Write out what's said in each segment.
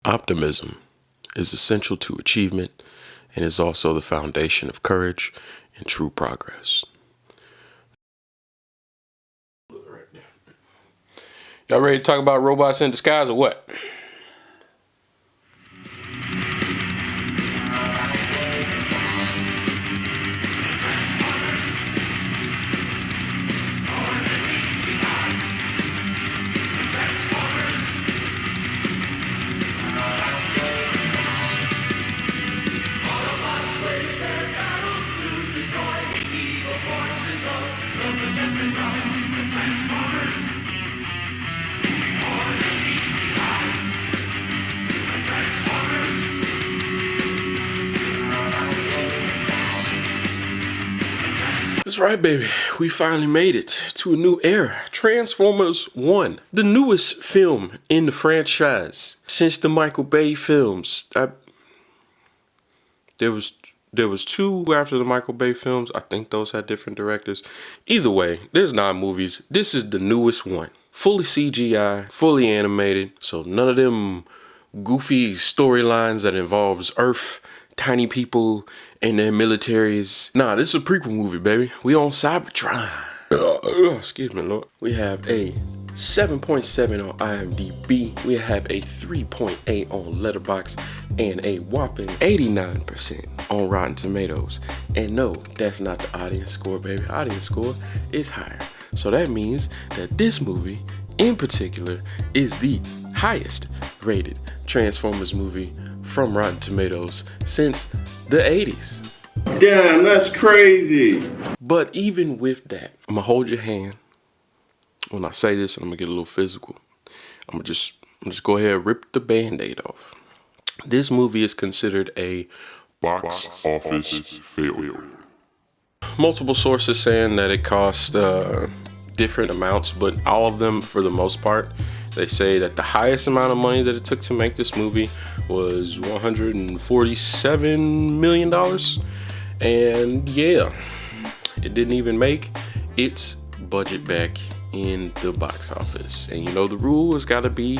Optimism is essential to achievement and is also the foundation of courage and true progress. Y'all ready to talk about robots in disguise or what? That's right, baby. We finally made it to a new era. Transformers 1, the newest film in the franchise since the Michael Bay films. There was two after the Michael Bay films. I think those had different directors. Either way, there's 9 movies. This is the newest one. Fully CGI, fully animated. So none of them goofy storylines that involves Earth, tiny people, and their militaries. Nah, this is a prequel movie, baby. We on Cybertron. Excuse me, Lord. We have a 7.7 on IMDb. We have a 3.8 on Letterboxd and a whopping 89% on Rotten Tomatoes. And no, that's not the audience score, baby. Audience score is higher. So that means that this movie in particular is the highest rated Transformers movie from Rotten Tomatoes since the 80s. Damn, that's crazy. But even with that, I'm gonna hold your hand when I say this, and I'm gonna get a little physical. I'm gonna just go ahead and rip the band-aid off. This movie is considered a Box office failure. multiple sources saying that it cost different amounts, but all of them, for the most part, they say that the highest amount of money that it took to make this movie was $147 million. And yeah, it didn't even make its budget back in the box office. And you know the rule has got to be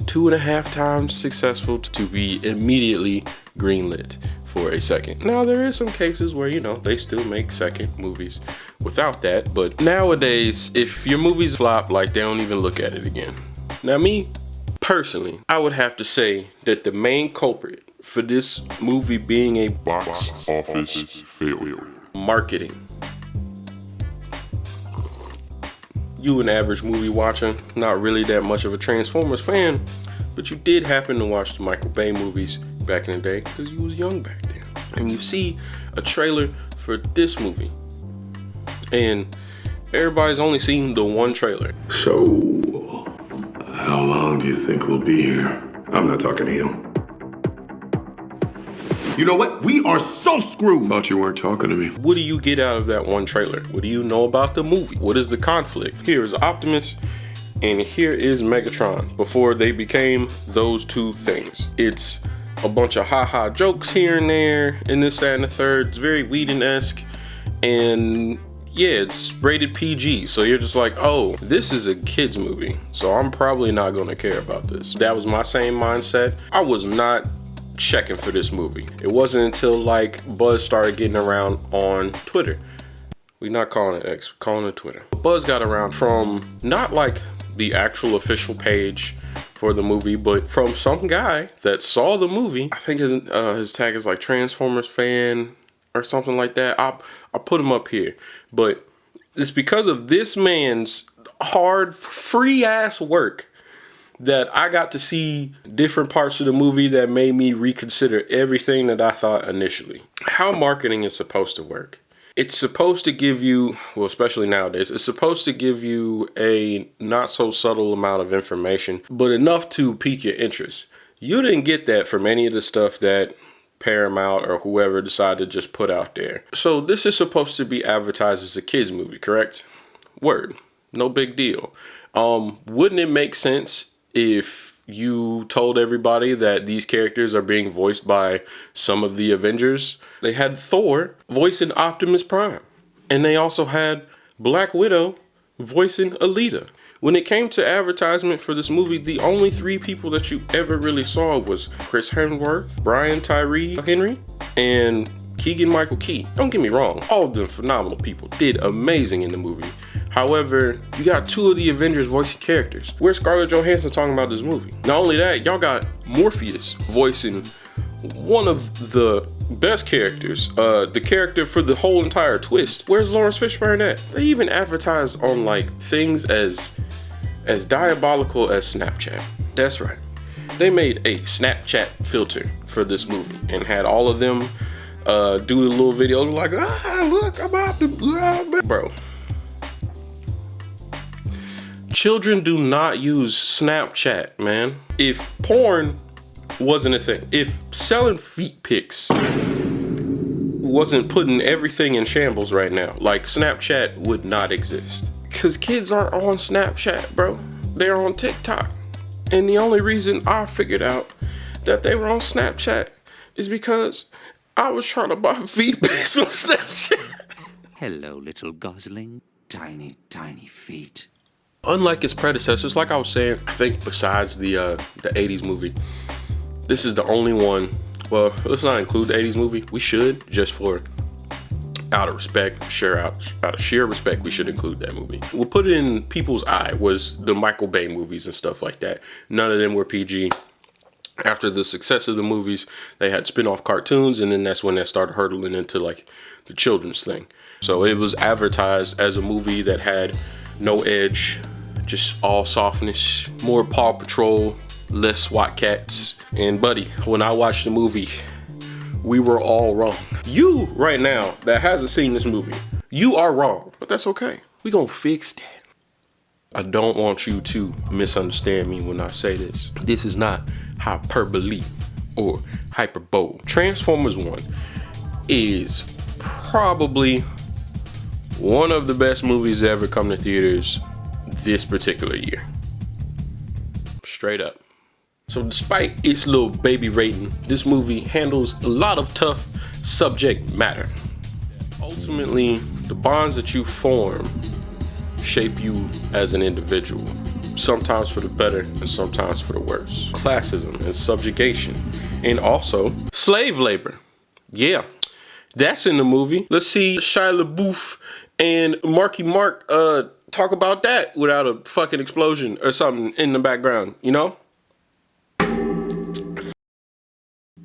2.5 times successful to be immediately greenlit for a second. Now there is some cases where, you know, they still make second movies without that, but nowadays if your movies flop, like, they don't even look at it again. Now me personally, I would have to say that the main culprit for this movie being a Box office failure. marketing. You an average movie watcher, not really that much of a Transformers fan, but you did happen to watch the Michael Bay movies back in the day because you was young back then. And you see a trailer for this movie, and everybody's only seen the one trailer. So, how long do you think we'll be here? I'm not talking to you. You know what? We are so screwed. Thought you weren't talking to me. What do you get out of that one trailer? What do you know about the movie? What is the conflict? Here is Optimus and here is Megatron before they became those two things. It's a bunch of haha jokes here and there and this, that, and the third. It's very Whedon-esque, and yeah, it's rated PG. So you're just like, oh, this is a kid's movie, so I'm probably not gonna care about this. That was my same mindset. I was not checking for this movie. It wasn't until like buzz started getting around on Twitter. We're not calling it X, we're calling it Twitter. Buzz got around from not like the actual official page for the movie, but from some guy that saw the movie. I think his tag is like Transformers fan or something like that. I'll put him up here. But it's because of this man's hard, free ass work that I got to see different parts of the movie that made me reconsider everything that I thought initially. How marketing is supposed to work. It's supposed to give you, well, especially nowadays, it's supposed to give you a not so subtle amount of information, but enough to pique your interest. You didn't get that from any of the stuff that Paramount or whoever decided to just put out there. So this is supposed to be advertised as a kids movie, correct? Word, no big deal. Wouldn't it make sense if you told everybody that these characters are being voiced by some of the Avengers? They had Thor voicing Optimus Prime, and they also had Black Widow voicing Alita. When it came to advertisement for this movie, the only 3 people that you ever really saw was Chris Hemsworth, Brian Tyree Henry, and Keegan-Michael Key. Don't get me wrong, all of them phenomenal people, did amazing in the movie. However, you got 2 of the Avengers voicing characters. Where's Scarlett Johansson talking about this movie? Not only that, y'all got Morpheus voicing one of the best characters, the character for the whole entire twist. Where's Lawrence Fishburne at? They even advertised on like things as diabolical as Snapchat. That's right. They made a Snapchat filter for this movie and had all of them do a little video like, look, I'm out to bro. Children do not use Snapchat, man. If porn wasn't a thing, if selling feet pics wasn't putting everything in shambles right now, like Snapchat would not exist. Cause kids aren't on Snapchat, bro. They're on TikTok. And the only reason I figured out that they were on Snapchat is because I was trying to buy feet pics on Snapchat. Hello, little gosling. Tiny, tiny feet. Unlike its predecessors, like I was saying, I think besides the 80s movie, this is the only one. Well, let's not include the 80s movie. We should, just for out of respect, out of sheer respect, we should include that movie. We'll put it in people's eye was the Michael Bay movies and stuff like that. None of them were PG. After the success of the movies, they had spin-off cartoons, and then that's when that started hurtling into like the children's thing. So it was advertised as a movie that had no edge, just all softness, more Paw Patrol, less SWAT cats. And buddy, when I watched the movie, we were all wrong. You right now that hasn't seen this movie, you are wrong, but that's okay. We gonna fix that. I don't want you to misunderstand me when I say this. This is not hyperbole or hyperbole. Transformers 1 is probably one of the best movies to ever come to theaters this particular year. Straight up. So despite its little baby rating, this movie handles a lot of tough subject matter. Ultimately, the bonds that you form shape you as an individual, sometimes for the better and sometimes for the worse. Classism and subjugation, and also slave labor. Yeah, that's in the movie. Let's see Shia LaBeouf and Marky Mark talk about that without a fucking explosion or something in the background, you know?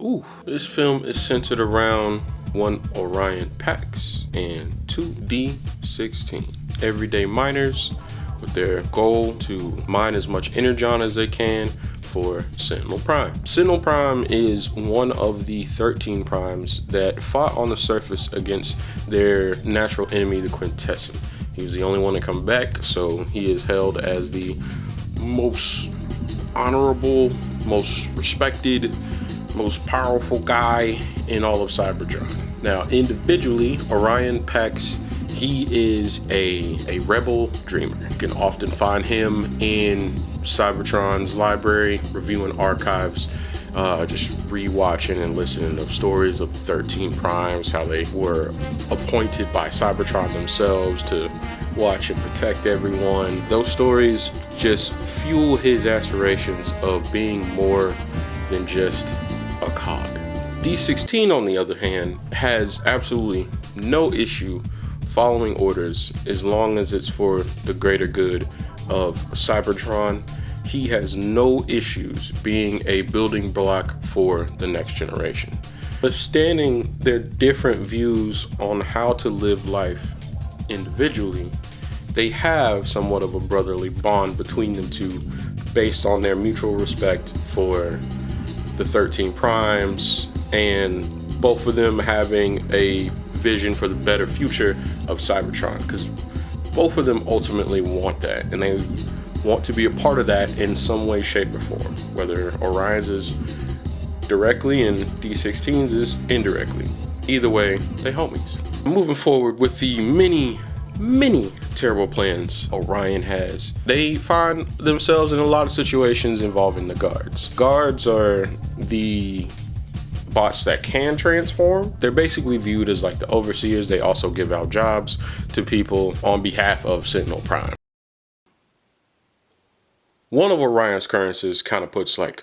Ooh, this film is centered around one Orion Pax and 2D16. Everyday miners with their goal to mine as much energon as they can for Sentinel Prime. Sentinel Prime is one of the 13 primes that fought on the surface against their natural enemy, the Quintessence. He was the only one to come back, so he is held as the most honorable, most respected, most powerful guy in all of Cybertron. Now, individually, Orion Pax, he is a rebel dreamer. You can often find him in Cybertron's library, reviewing archives, just rewatching and listening to stories of the 13 primes, how they were appointed by Cybertron themselves to watch and protect everyone. Those stories just fuel his aspirations of being more than just a cog. D16, on the other hand, has absolutely no issue following orders as long as it's for the greater good of Cybertron. He has no issues being a building block for the next generation. Understanding their different views on how to live life individually, they have somewhat of a brotherly bond between them two based on their mutual respect for the 13 primes, and both of them having a vision for the better future of Cybertron, because both of them ultimately want that, and they want to be a part of that in some way, shape, or form, whether Orion's is directly and D16's is indirectly. Either way, they homies. Moving forward with the many terrible plans Orion has, they find themselves in a lot of situations involving the guards. Guards are the bots that can transform. They're basically viewed as like the overseers. They also give out jobs to people on behalf of Sentinel Prime. One of Orion's occurrences kind of puts like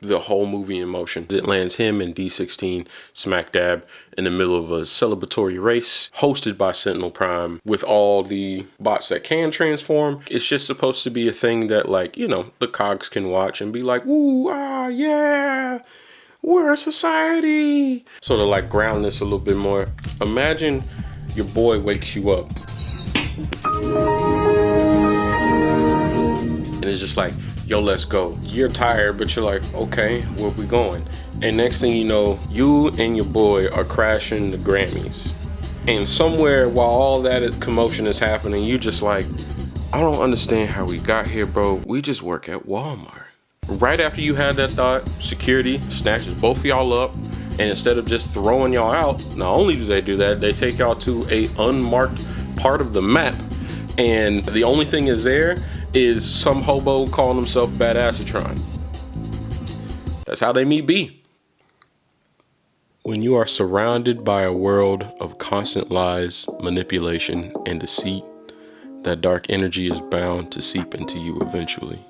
the whole movie in motion. It lands him and D16 smack dab in the middle of a celebratory race hosted by Sentinel Prime with all the bots that can transform. It's just supposed to be a thing that, like, you know, the cogs can watch and be like, ooh, ah, yeah, we're a society. So to like ground this a little bit more, imagine your boy wakes you up and it's just like, yo, let's go. You're tired, but you're like, okay, where we going? And next thing you know, you and your boy are crashing the Grammys. And somewhere while all that commotion is happening, you just like, I don't understand how we got here, bro. We just work at Walmart. Right after you had that thought, security snatches both of y'all up. And instead of just throwing y'all out, not only do they do that, they take y'all to a unmarked part of the map. And the only thing is there is some hobo calling himself Badassatron. That's how they meet B. When you are surrounded by a world of constant lies, manipulation, and deceit, that dark energy is bound to seep into you eventually.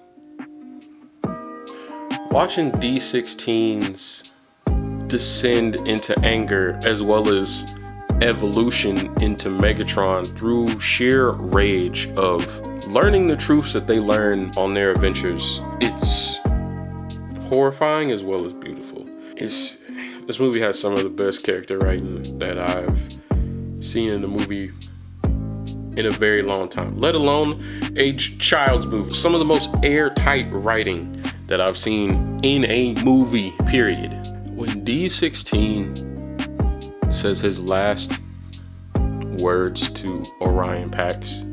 Watching D16's descend into anger as well as evolution into Megatron through sheer rage of learning the truths that they learn on their adventures, it's horrifying as well as beautiful. This movie has some of the best character writing that I've seen in a movie in a very long time, let alone a child's movie. Some of the most airtight writing that I've seen in a movie, period. When D16 says his last words to Orion Pax,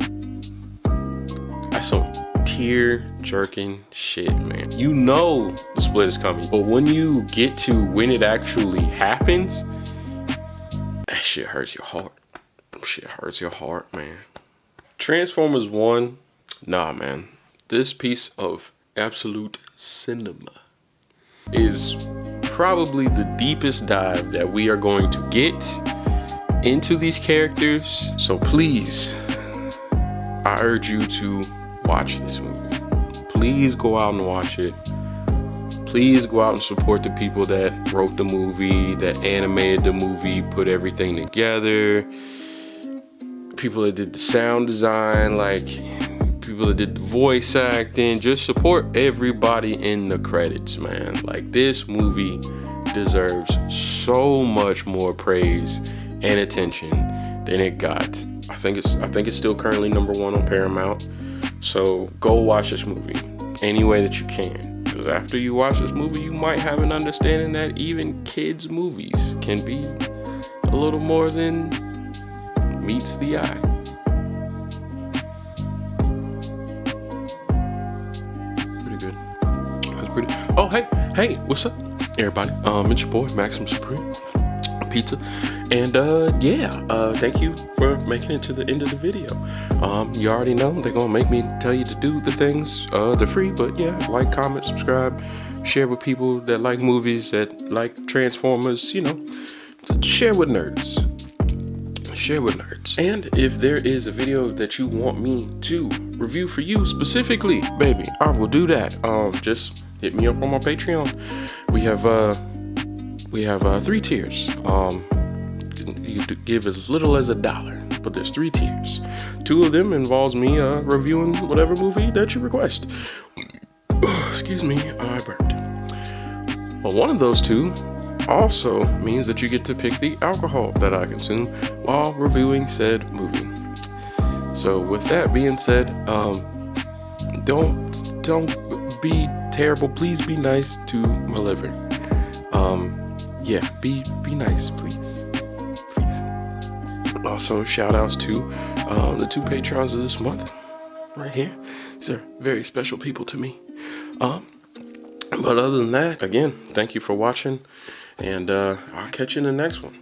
that's some tear-jerking shit, man. You know the split is coming, but when you get to when it actually happens, that shit hurts your heart. Shit hurts your heart, man. Transformers 1, nah, man. This piece of absolute cinema is probably the deepest dive that we are going to get into these characters. So please, I urge you to watch this movie. Please go out and watch it. Please go out and support the people that wrote the movie, that animated the movie, put everything together. People that did the sound design, like people that did the voice acting. Just support everybody in the credits, man. Like, this movie deserves so much more praise and attention than it got. I think it's still currently #1 on Paramount. So go watch this movie any way that you can, because after you watch this movie, you might have an understanding that even kids' movies can be a little more than meets the eye. Pretty good. That's pretty. Oh, hey, what's up, everybody? It's your boy MaxximumSupreme.Pizza, and thank you for making it to the end of the video. You already know they're gonna make me tell you to do the things. They're free, but yeah, like, comment, subscribe, share with people that like movies, that like Transformers. You know, share with nerds. Share with nerds. And if there is a video that you want me to review for you specifically, baby, I will do that. Just hit me up on my Patreon. We have 3 tiers. You can give as little as $1, but there's 3 tiers. 2 of them involves me reviewing whatever movie that you request. Excuse me, I burped. Well, one of those 2 also means that you get to pick the alcohol that I consume while reviewing said movie. So with that being said, don't be terrible. Please be nice to my liver. Be nice, please. Also, shout outs to the 2 patrons of this month right here. These are very special people to me. But other than that, again, thank you for watching, and I'll catch you in the next one.